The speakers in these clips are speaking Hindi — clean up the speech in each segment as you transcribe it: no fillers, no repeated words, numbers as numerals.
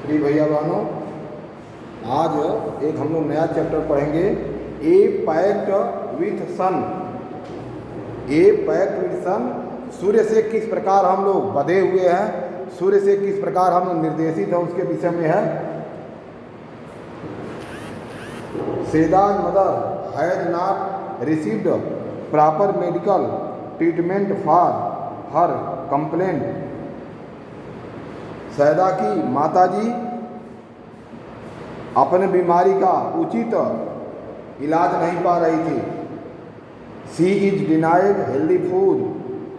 प्रिय भैया बहनों, आज एक हम लोग नया चैप्टर पढ़ेंगे। A pact with sun. A pact with sun, सूर्य से किस प्रकार हम लोग बंधे हुए हैं, सूर्य से किस प्रकार हम लोग निर्देशित हैं, उसके विषय में है। Saida's mother has not received proper medical treatment for her complaint. Saida की माताजी अपने बीमारी का उचित इलाज नहीं पा रही थी। She is denied healthy food,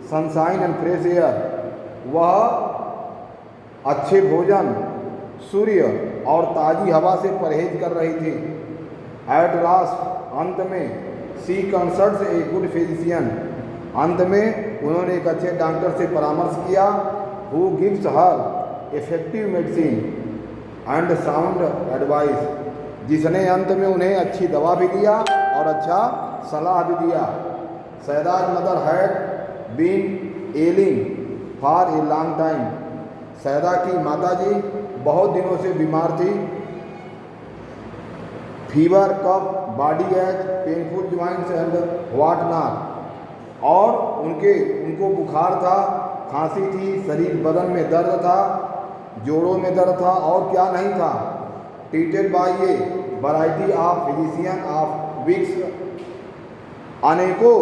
sunshine and fresh air. वह अच्छे भोजन, सूर्य और ताज़ी हवा से परहेज कर रही थी। एट लास्ट, अंत में, she consults a good physician. अंत में उन्होंने एक अच्छे डॉक्टर से परामर्श किया। Who gives her effective medicine and sound advice, जिसने अंत में उन्हें अच्छी दवा भी दिया और अच्छा सलाह भी दिया। Saida's mother had been ailing for a long time. Saida की माताजी बहुत दिनों से बीमार थी। Fever, cough, body ache, painful joints and what not. और उनको बुखार था, खांसी थी, शरीर बदन में दर्द था, जोड़ों में दर्द था और क्या नहीं था। Treated by A variety of physician of weeks. अनेकों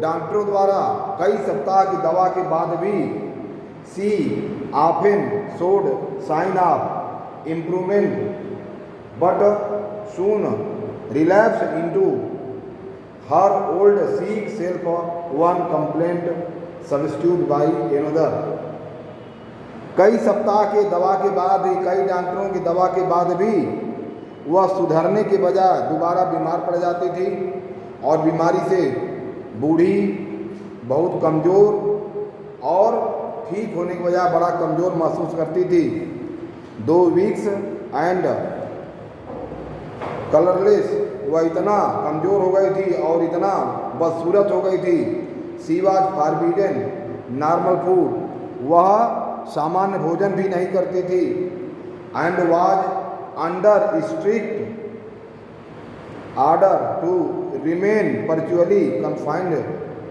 डॉक्टरों द्वारा कई सप्ताह की दवा के बाद भी she often showed sign of improvement but soon relapse into her old sick self one complaint substitute by another. कई सप्ताह के दवा के बाद भी, कई डॉक्टरों की दवा के बाद भी वह सुधरने के बजाय दोबारा बीमार पड़ जाती थी और बीमारी से बूढ़ी, बहुत कमज़ोर और ठीक होने के बजाय बड़ा कमज़ोर महसूस करती थी। 2 वीक्स एंड कलरलेस, वह इतना कमज़ोर हो गई थी और इतना बदसूरत हो गई थी। She was forbidden normal food, वह सामान्य भोजन भी नहीं करती थी। And was under strict order to remain perpetually confined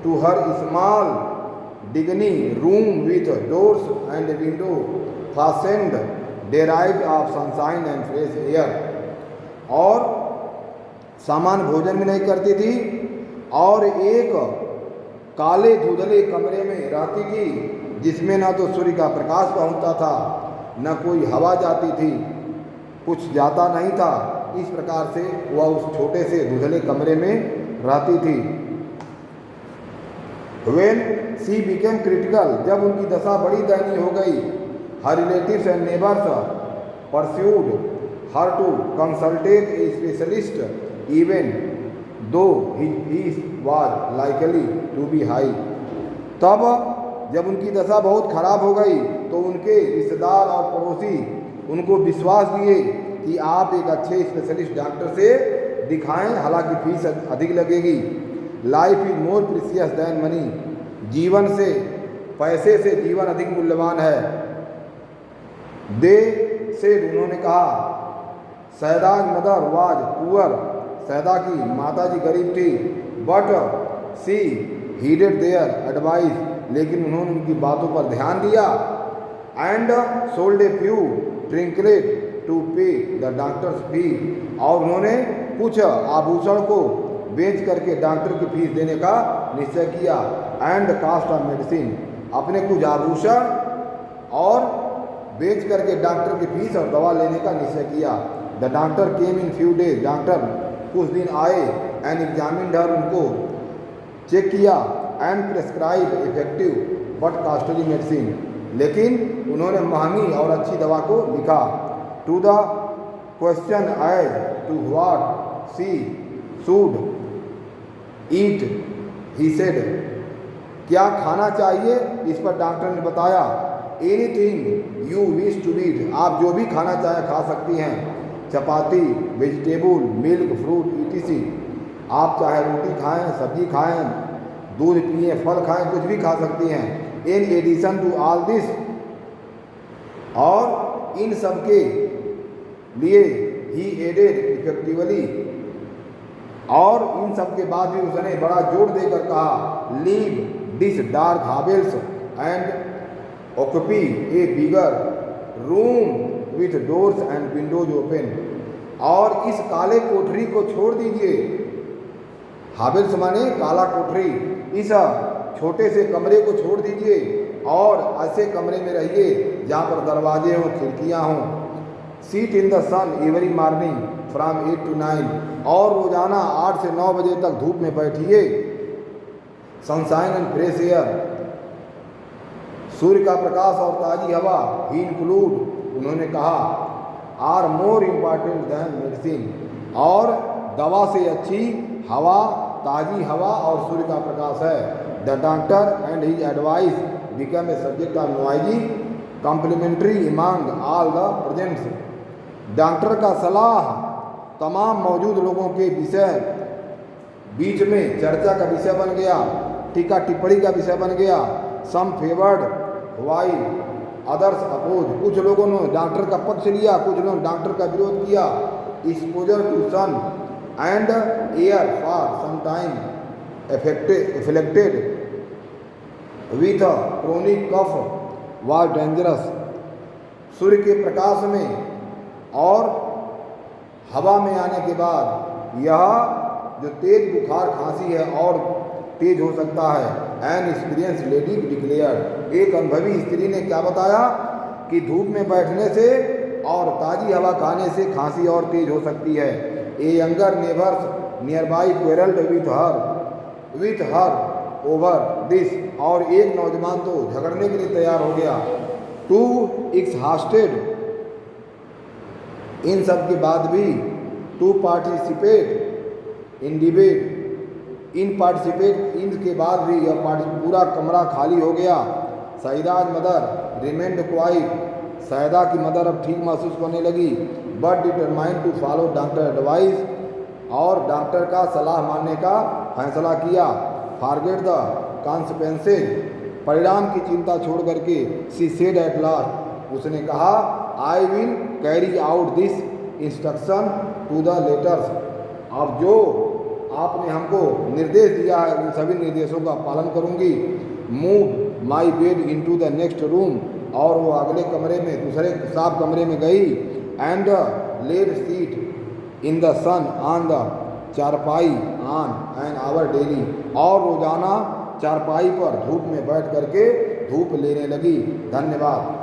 to her small डिग्नी room with doors and window fastened deprived of sunshine and fresh air. और सामान्य भोजन भी नहीं करती थी और एक काले धुंधले कमरे में रहती थी जिसमें ना तो सूर्य का प्रकाश पहुंचता था, न कोई हवा जाती थी, कुछ जाता नहीं था। इस प्रकार से वह उस छोटे से धुंधले कमरे में रहती थी। When she became critical, जब उनकी दशा बड़ी दयनीय हो गई, her relatives and neighbors pursued her to consult a specialist, even though he was likely to be high। तब जब उनकी दशा बहुत खराब हो गई तो उनके रिश्तेदार और पड़ोसी उनको विश्वास दिए कि आप एक अच्छे स्पेशलिस्ट डॉक्टर से दिखाएं, हालांकि फीस अधिक लगेगी। Life is more precious than money, जीवन से, पैसे से जीवन अधिक मूल्यवान है। दे से, उन्होंने कहा, Saida's mother was poor, Saida की माताजी गरीब थी। But she heeded their advice, लेकिन उन्होंने उनकी बातों पर ध्यान दिया। And sold a few trinkets to pay the doctor's fee, और उन्होंने कुछ आभूषण को बेच करके डॉक्टर की फीस देने का निश्चय किया। एंड कास्ट ऑफ मेडिसिन, अपने कुछ आभूषण और बेच करके डॉक्टर की फीस और दवा लेने का निश्चय किया। The doctor came in few days, doctor कुछ दिन आए। एंड एग्जामिन्ड हर, उनको चेक किया। And prescribe effective but costly medicine, लेकिन उन्होंने महंगी और अच्छी दवा को लिखा। To the question as to what she should eat, he said, क्या खाना चाहिए, इस पर डॉक्टर ने बताया। Anything you wish to eat, आप जो भी खाना चाहे खा सकती हैं। Chapati, vegetable, milk, fruit etc। आप चाहे रोटी खाएं, सब्जी खाएं, दूध पिए, फल खाएं, कुछ भी खा सकती हैं। In addition to all this, और इन सब के लिए ही एडेड इफेक्टिवली, और इन सब के बाद भी उसने बड़ा जोर देकर कहा, leave this dark hovels and occupy a bigger room with doors and windows open, और इस काले कोठरी को छोड़ दीजिए। हावेल्स माने काला कोठरी, इस छोटे से कमरे को छोड़ दीजिए और ऐसे कमरे में रहिए जहाँ पर दरवाजे हों, खिड़कियाँ हों। Sit in the sun every morning from 8 to 9, और रोजाना 8 से 9 बजे तक धूप में बैठिए। सनशाइन एंड फ्रेश एयर, सूर्य का प्रकाश और ताज़ी हवा, ही इंक्लूड, उन्होंने कहा, are more important than medicine, और दवा से अच्छी हवा, ताज़ी हवा और सूर्य का प्रकाश है। The doctor and his advice become a subject of noisy complimentary among all the presents, doctor का सलाह तमाम मौजूद लोगों के विषय बीच में चर्चा का विषय बन गया, टीका टिप्पणी का विषय बन गया। सम फेवर्ड वाइल अदर्स अपोज, कुछ लोगों ने डॉक्टर का पक्ष लिया, कुछ लोगों ने डॉक्टर का विरोध किया। Exposure to sun and air for some time affected with chronic cough was dangerous, सूर्य के प्रकाश में और हवा में आने के बाद यह जो तेज बुखार खांसी है और तेज हो सकता है। एन एक्सपीरियंस लेडी डिक्लेयर्ड, एक अनुभवी स्त्री ने क्या बताया कि धूप में बैठने से और ताज़ी हवा खाने से खांसी और तेज हो सकती है। A younger neighbours nearby quarrelled with her over this, और एक नौजवान तो झगड़ने के लिए तैयार हो गया। टू एक्सहास्टेड, इन सब के बाद भी, टू पार्टिसिपेट इन डिबेट, इनके बाद भी यह पूरा कमरा खाली हो गया। Saida's mother remained quiet, Saida की मदर अब ठीक महसूस करने लगी। But determined to follow doctor advice, और डॉक्टर का सलाह मानने का फैसला किया। फॉरगेट द कॉन्सिक्वेंसेज, परिणाम की चिंता छोड़ करके, सी सेड एट लास्ट, उसने कहा, I will carry out this instruction to the letters, अब जो आपने हमको निर्देश दिया है उन सभी निर्देशों का पालन करूंगी। Move my bed into the next room, और वो अगले कमरे में, दूसरे साफ कमरे में गई। And led sit in the sun on the charpai on an hour daily, और रोजाना चारपाई पर धूप में बैठ करके धूप लेने लगी। धन्यवाद।